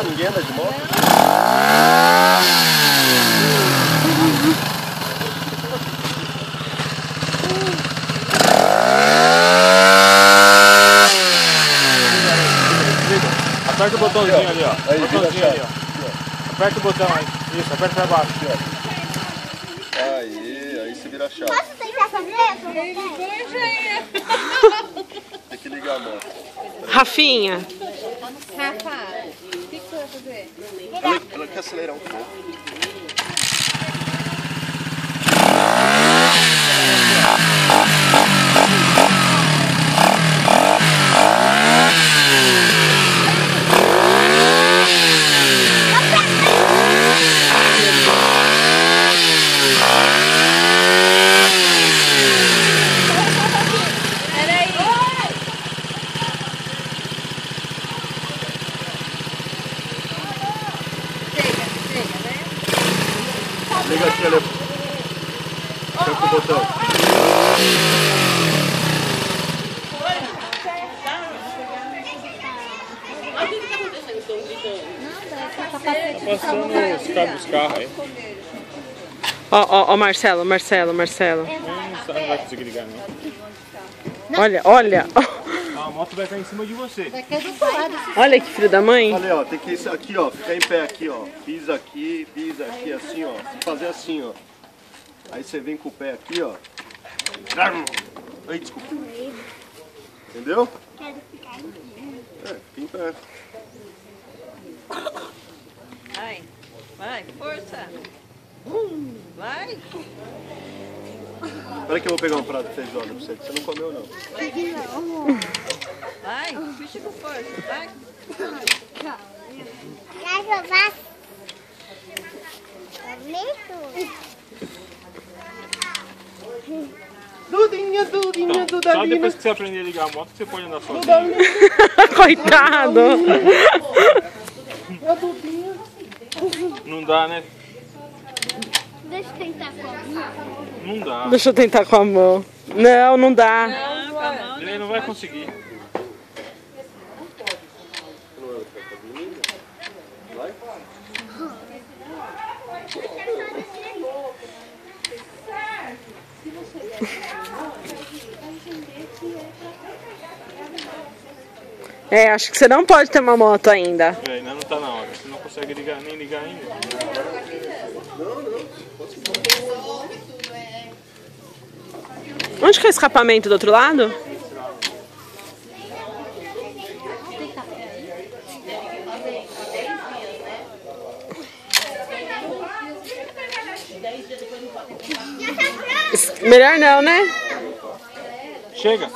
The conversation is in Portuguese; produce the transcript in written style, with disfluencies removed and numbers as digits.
Ninguém anda de moto? Aperta o botãozinho ali, ó. Aí, botãozinho ali, ó. Aperta o botão aí. Isso, aperta pra baixo. Aí você vira a chave. Posso tentar fazer? Tem que ligar a moto. Rafinha. Rafa, o que você vai fazer? Ela quer acelerar um pouco. Liga aqui, olha. Aperta o botão. Passando os cabos dos carros aí. Ó, Marcelo. Não vai conseguir ligar, não. Olha. A moto vai estar em cima de você. Olha que filho da mãe. Olha, ó, tem que ir aqui, ó. Ficar em pé aqui, ó. Pisa aqui, assim, ó. Fazer assim, ó. Aí você vem com o pé aqui, ó. Ai, desculpa. Entendeu? Quero ficar em pé. Fica em pé. Vai, força. Vai. Espera que eu vou pegar um prato de feijoada pra você, que você não comeu, não. Vai, puxa com força, vai. Quer jogar? Dudinha, Só depois que você aprender a ligar a moto que você pode andar sozinho. Coitado. Não dá, né? Deixa eu tentar com a mão. Não dá. Deixa eu tentar com a mão. Não dá. Não, com a mão. Ele não vai conseguir. Acho que você não pode ter uma moto ainda. Ainda não tá na hora. Você não consegue ligar, nem ligar ainda. Onde que é o escapamento do outro lado? Melhor não, né? Chega.